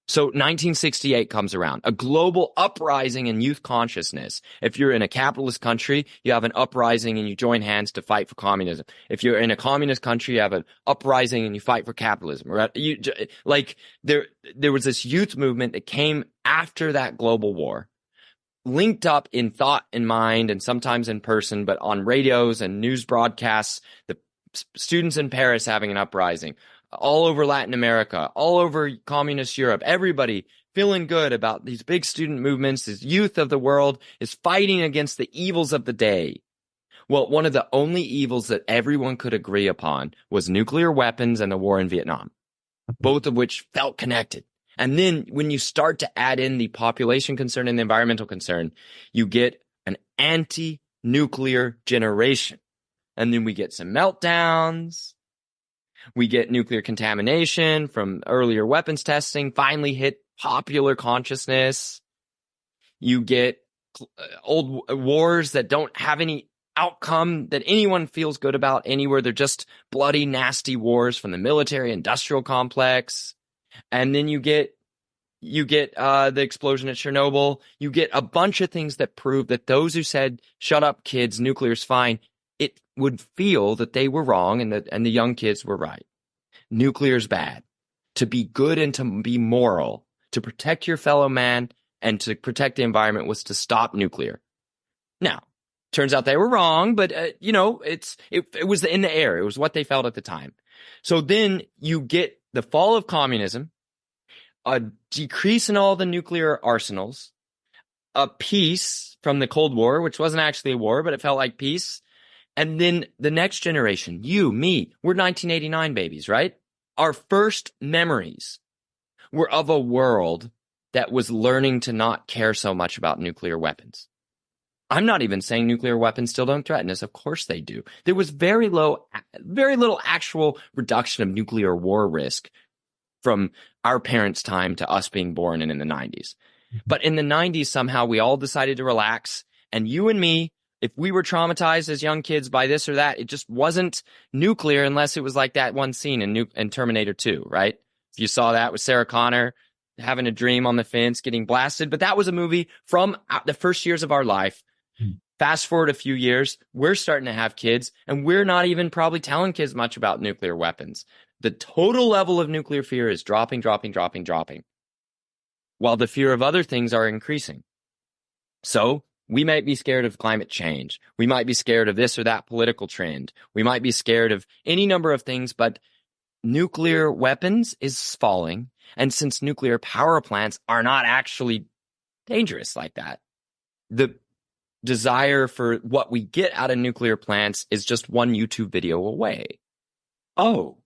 So 1968 comes around, a global uprising in youth consciousness. If you're in a capitalist country, you have an uprising and you join hands to fight for communism. If you're in a communist country, you have an uprising and you fight for capitalism. Right? There was this youth movement that came after that global war, linked up in thought and mind and sometimes in person, but on radios and news broadcasts, the students in Paris having an uprising. All over Latin America, all over communist Europe, everybody feeling good about these big student movements. This youth of the world is fighting against the evils of the day. Well, one of the only evils that everyone could agree upon was nuclear weapons and the war in Vietnam, both of which felt connected. And then when you start to add in the population concern and the environmental concern, you get an anti-nuclear generation. And then we get some meltdowns. We get nuclear contamination from earlier weapons testing, finally hit popular consciousness. You get old wars that don't have any outcome that anyone feels good about anywhere. They're just bloody, nasty wars from the military industrial complex. And then you get the explosion at Chernobyl. You get a bunch of things that prove that those who said, shut up, kids, nuclear's fine, it would feel that they were wrong and the young kids were right. Nuclear's bad. To be good and to be moral, to protect your fellow man and to protect the environment was to stop nuclear. Now, turns out they were wrong, but it was in the air. It was what they felt at the time. So then you get the fall of communism, a decrease in all the nuclear arsenals, a peace from the Cold War, which wasn't actually a war, but it felt like peace. And then the next generation, you, me, we're 1989 babies, right? Our first memories were of a world that was learning to not care so much about nuclear weapons. I'm not even saying nuclear weapons still don't threaten us. Of course they do. There was very little actual reduction of nuclear war risk from our parents' time to us being born in the 90s. But in the 90s, somehow we all decided to relax. And you and me, if we were traumatized as young kids by this or that, it just wasn't nuclear unless it was like that one scene in Terminator 2, right? If you saw that with Sarah Connor having a dream on the fence, getting blasted. But that was a movie from the first years of our life. Fast forward a few years, we're starting to have kids, and we're not even probably telling kids much about nuclear weapons. The total level of nuclear fear is dropping, while the fear of other things are increasing. So we might be scared of climate change. We might be scared of this or that political trend. We might be scared of any number of things, but nuclear weapons is falling. And since nuclear power plants are not actually dangerous like that, the desire for what we get out of nuclear plants is just one YouTube video away. Oh,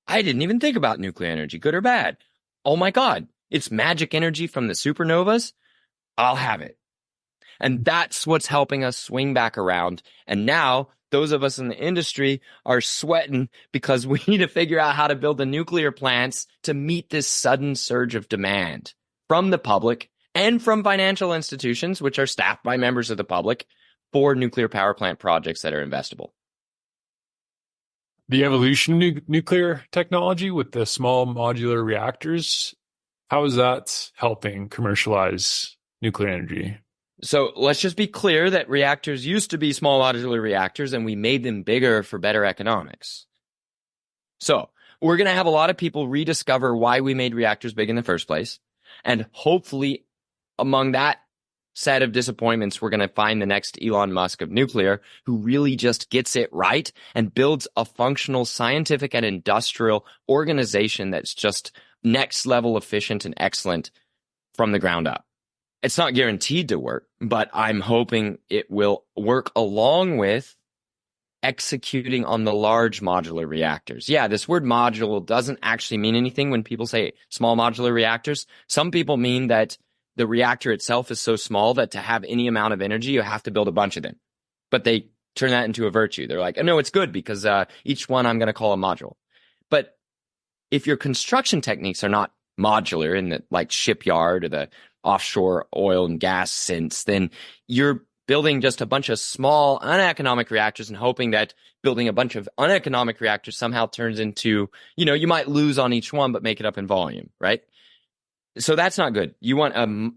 I didn't even think about nuclear energy, good or bad. Oh my God, it's magic energy from the supernovas. I'll have it. And that's what's helping us swing back around. And now those of us in the industry are sweating because we need to figure out how to build the nuclear plants to meet this sudden surge of demand from the public and from financial institutions, which are staffed by members of the public, for nuclear power plant projects that are investable. The evolution of nuclear technology with the small modular reactors, how is that helping commercialize nuclear energy? So let's just be clear that reactors used to be small modular reactors, and we made them bigger for better economics. So we're going to have a lot of people rediscover why we made reactors big in the first place. And hopefully among that set of disappointments, we're going to find the next Elon Musk of nuclear, who really just gets it right and builds a functional scientific and industrial organization that's just next level efficient and excellent from the ground up. It's not guaranteed to work, but I'm hoping it will work along with executing on the large modular reactors. Yeah, this word module doesn't actually mean anything when people say small modular reactors. Some people mean that the reactor itself is so small that to have any amount of energy, you have to build a bunch of them. But they turn that into a virtue. They're like, oh, no, it's good because each one I'm going to call a module. But if your construction techniques are not modular in the like shipyard or the offshore oil and gas sense, then you're building just a bunch of small uneconomic reactors and hoping that building a bunch of uneconomic reactors somehow turns into, you might lose on each one, but make it up in volume, right? So that's not good. You want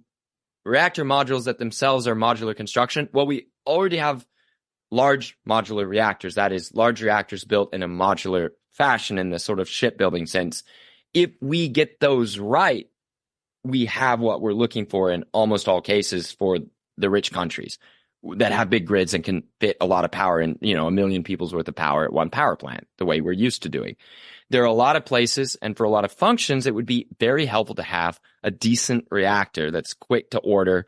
reactor modules that themselves are modular construction. Well, we already have large modular reactors, that is, large reactors built in a modular fashion in the sort of shipbuilding sense. If we get those right, we have what we're looking for in almost all cases for the rich countries that have big grids and can fit a lot of power in, 1 million people's worth of power at one power plant, the way we're used to doing. There are a lot of places, and for a lot of functions, it would be very helpful to have a decent reactor that's quick to order,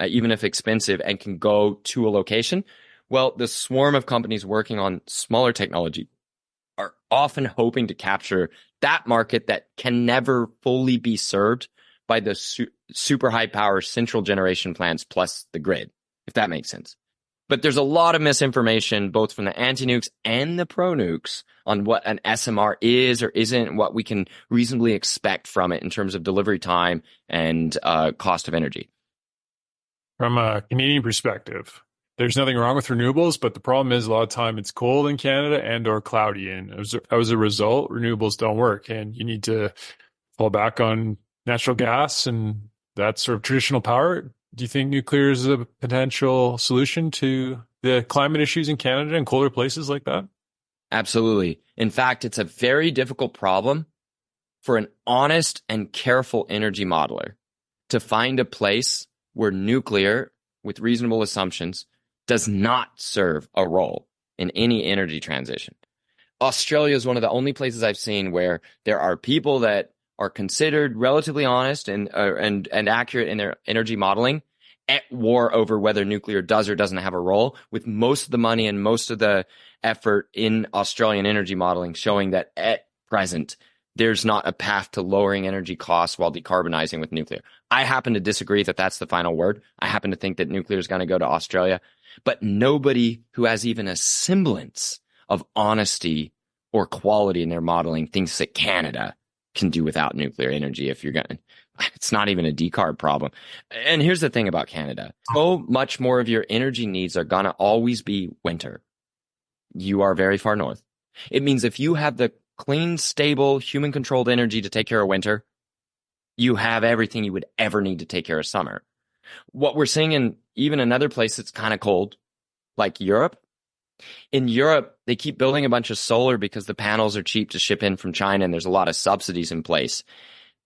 even if expensive, and can go to a location. Well, the swarm of companies working on smaller technology are often hoping to capture that market that can never fully be served by the super high power central generation plants plus the grid, if that makes sense. But there's a lot of misinformation, both from the anti-nukes and the pro-nukes, on what an SMR is or isn't, what we can reasonably expect from it in terms of delivery time and cost of energy. From a Canadian perspective, there's nothing wrong with renewables, but the problem is a lot of time it's cold in Canada and or cloudy. And as a result, renewables don't work. And you need to fall back on natural gas and that sort of traditional power. Do you think nuclear is a potential solution to the climate issues in Canada and colder places like that? Absolutely. In fact, it's a very difficult problem for an honest and careful energy modeler to find a place where nuclear, with reasonable assumptions, does not serve a role in any energy transition. Australia is one of the only places I've seen where there are people that are considered relatively honest and accurate in their energy modeling at war over whether nuclear does or doesn't have a role, with most of the money and most of the effort in Australian energy modeling showing that at present there's not a path to lowering energy costs while decarbonizing with nuclear. I happen to disagree that that's the final word. I happen to think that nuclear is going to go to Australia, but nobody who has even a semblance of honesty or quality in their modeling thinks that Canada can do without nuclear energy. If you're going to, it's not even a decarb problem. And here's the thing about Canada. So much more of your energy needs are going to always be winter. You are very far north. It means if you have the clean, stable, human-controlled energy to take care of winter, you have everything you would ever need to take care of summer. What we're seeing in even another place that's kind of cold, like Europe. In Europe, they keep building a bunch of solar because the panels are cheap to ship in from China and there's a lot of subsidies in place.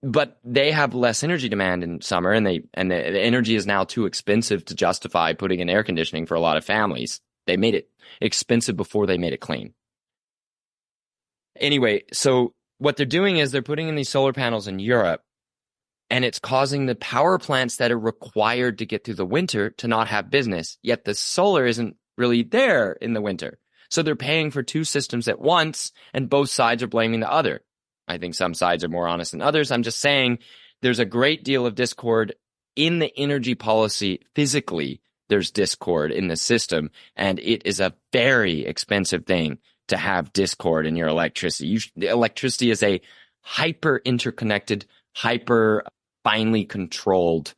But they have less energy demand in summer, and the energy is now too expensive to justify putting in air conditioning for a lot of families. They made it expensive before they made it clean. Anyway, so what they're doing is they're putting in these solar panels in Europe, and it's causing the power plants that are required to get through the winter to not have business, yet the solar isn't really there in the winter. So they're paying for two systems at once, and both sides are blaming the other. I think some sides are more honest than others. I'm just saying there's a great deal of discord in the energy policy. Physically, there's discord in the system, and it is a very expensive thing to have discord in your electricity. The electricity is a hyper interconnected, hyper finely controlled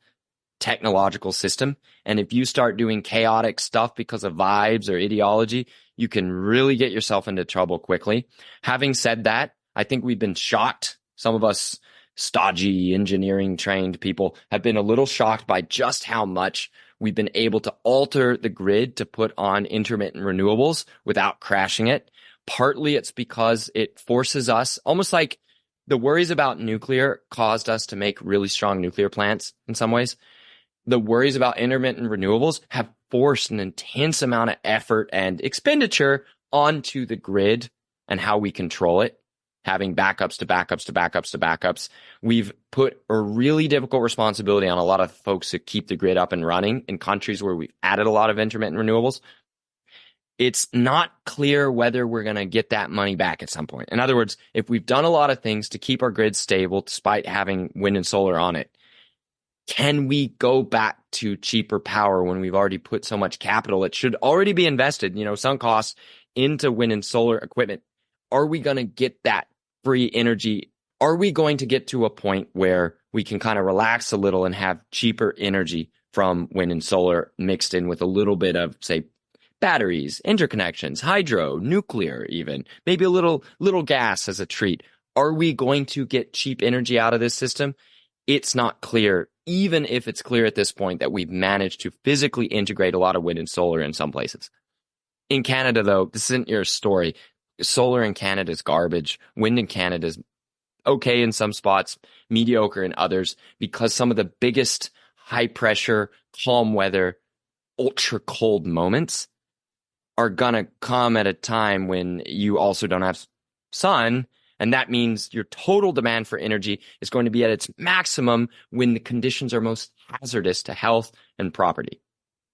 technological system. And if you start doing chaotic stuff because of vibes or ideology, you can really get yourself into trouble quickly. Having said that, I think we've been shocked. Some of us stodgy engineering trained people have been a little shocked by just how much we've been able to alter the grid to put on intermittent renewables without crashing it. Partly it's because it forces us, almost like the worries about nuclear caused us to make really strong nuclear plants in some ways. The worries about intermittent renewables have forced an intense amount of effort and expenditure onto the grid and how we control it, having backups to backups to backups to backups. We've put a really difficult responsibility on a lot of folks to keep the grid up and running in countries where we've added a lot of intermittent renewables. It's not clear whether we're going to get that money back at some point. In other words, if we've done a lot of things to keep our grid stable despite having wind and solar on it, can we go back to cheaper power when we've already put so much capital? It should already be invested, sunk costs into wind and solar equipment. Are we going to get that free energy? Are we going to get to a point where we can kind of relax a little and have cheaper energy from wind and solar mixed in with a little bit of, say, batteries, interconnections, hydro, nuclear even, maybe a little gas as a treat? Are we going to get cheap energy out of this system? it's not clear, even if it's clear at this point that we've managed to physically integrate a lot of wind and solar in some places. In Canada, though, this isn't your story. Solar in Canada is garbage. Wind in Canada is okay in some spots, mediocre in others, because some of the biggest high pressure, calm weather, ultra cold moments are gonna come at a time when you also don't have sun. And that means your total demand for energy is going to be at its maximum when the conditions are most hazardous to health and property.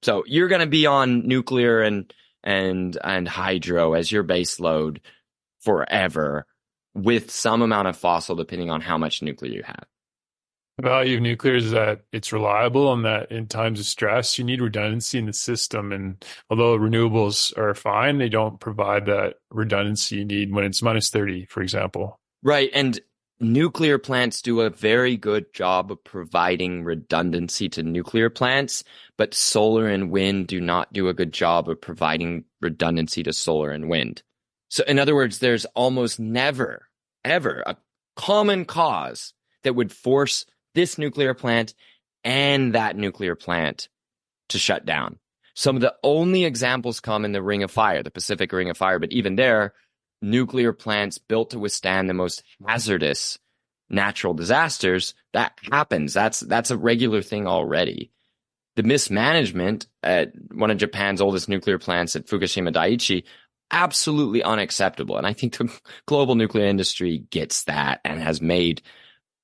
So you're going to be on nuclear and hydro as your base load forever, with some amount of fossil depending on how much nuclear you have. The value of nuclear is that it's reliable and that in times of stress, you need redundancy in the system. And although renewables are fine, they don't provide that redundancy you need when it's minus 30, for example. Right. And nuclear plants do a very good job of providing redundancy to nuclear plants, but solar and wind do not do a good job of providing redundancy to solar and wind. So in other words, there's almost never, ever a common cause that would force this nuclear plant and that nuclear plant to shut down. Some of the only examples come in the Ring of Fire, the Pacific Ring of Fire, but even there, nuclear plants built to withstand the most hazardous natural disasters, that happens. That's a regular thing already. The mismanagement at one of Japan's oldest nuclear plants at Fukushima Daiichi, absolutely unacceptable. And I think the global nuclear industry gets that and has made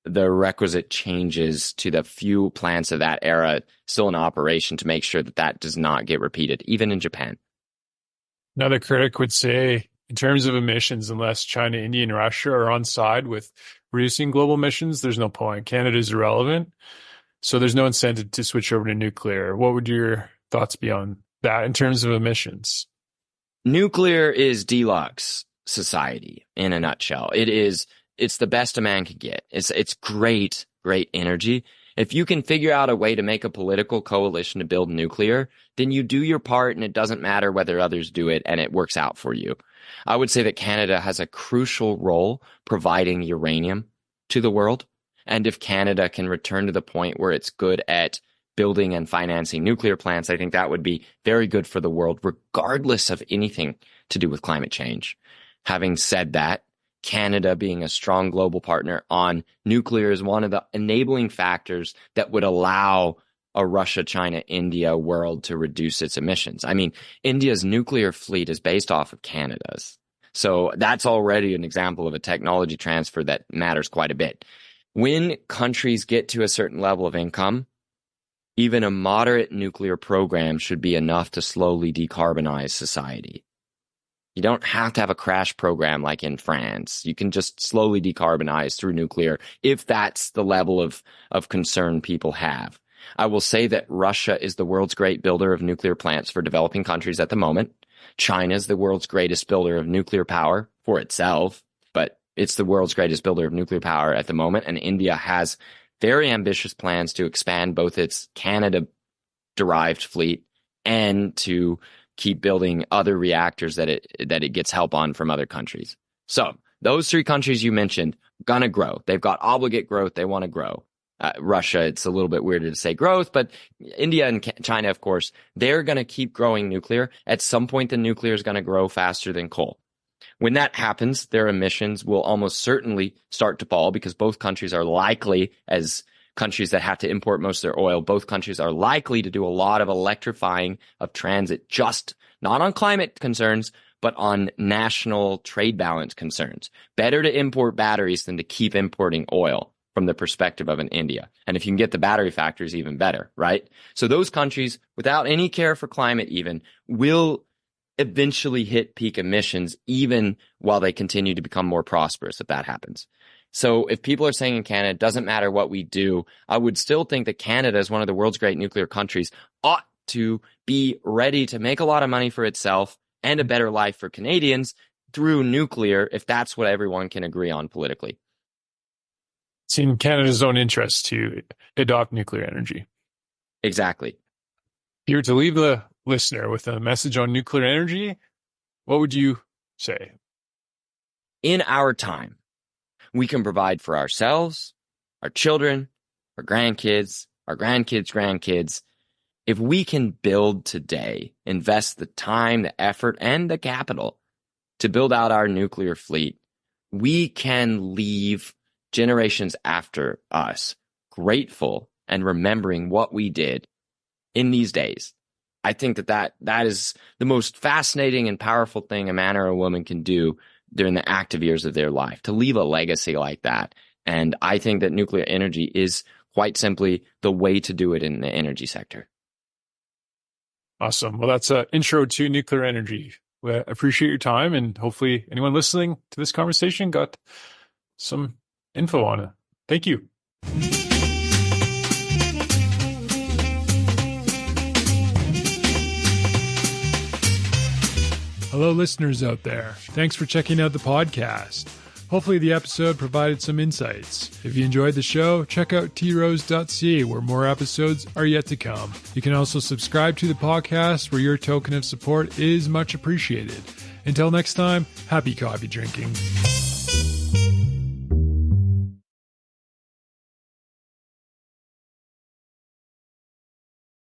the requisite changes to the few plants of that era still in operation to make sure that that does not get repeated, even in Japan. Another critic would say, in terms of emissions, unless China, India, and Russia are on side with reducing global emissions, there's no point. Canada is irrelevant, so there's no incentive to switch over to nuclear. What would your thoughts be on that in terms of emissions? Nuclear is deluxe society in a nutshell. It's the best a man could get. It's great energy. If you can figure out a way to make a political coalition to build nuclear, then you do your part and it doesn't matter whether others do it and it works out for you. I would say that Canada has a crucial role providing uranium to the world. And if Canada can return to the point where it's good at building and financing nuclear plants, I think that would be very good for the world, regardless of anything to do with climate change. Having said that, Canada being a strong global partner on nuclear is one of the enabling factors that would allow a Russia, China, India world to reduce its emissions. I mean, India's nuclear fleet is based off of Canada's. So that's already an example of a technology transfer that matters quite a bit. When countries get to a certain level of income, even a moderate nuclear program should be enough to slowly decarbonize society. You don't have to have a crash program like in France. You can just slowly decarbonize through nuclear if that's the level of concern people have. I will say that Russia is the world's great builder of nuclear plants for developing countries at the moment. China is the world's greatest builder of nuclear power for itself, but it's the world's greatest builder of nuclear power at the moment. And India has very ambitious plans to expand both its Canada-derived fleet and to keep building other reactors that it gets help on from other countries. So those three countries you mentioned, gonna grow. They've got obligate growth. They want to grow. Russia, it's a little bit weirder to say growth, but India and China, of course, they're going to keep growing nuclear. At some point, the nuclear is going to grow faster than coal. When that happens, their emissions will almost certainly start to fall because both countries are likely, as countries that have to import most of their oil, both countries are likely to do a lot of electrifying of transit, just not on climate concerns, but on national trade balance concerns. Better to import batteries than to keep importing oil from the perspective of an India. And if you can get the battery factors, even better, right? So those countries, without any care for climate even, will eventually hit peak emissions even while they continue to become more prosperous if that happens. So if people are saying in Canada, it doesn't matter what we do, I would still think that Canada, as one of the world's great nuclear countries, ought to be ready to make a lot of money for itself and a better life for Canadians through nuclear, if that's what everyone can agree on politically. It's in Canada's own interest to adopt nuclear energy. Exactly. If you were to leave the listener with a message on nuclear energy, what would you say? In our time, we can provide for ourselves, our children, our grandkids, our grandkids' grandkids. If we can build today, invest the time, the effort, and the capital to build out our nuclear fleet, we can leave generations after us grateful and remembering what we did in these days. I think that is the most fascinating and powerful thing a man or a woman can do during the active years of their life, to leave a legacy like that. And I think that nuclear energy is quite simply the way to do it in the energy sector. Awesome. Well, that's an intro to nuclear energy. We appreciate your time, and hopefully anyone listening to this conversation got some info on it. Thank you. Hello, listeners out there. Thanks for checking out the podcast. Hopefully the episode provided some insights. If you enjoyed the show, check out trose.ca where more episodes are yet to come. You can also subscribe to the podcast where your token of support is much appreciated. Until next time, happy coffee drinking.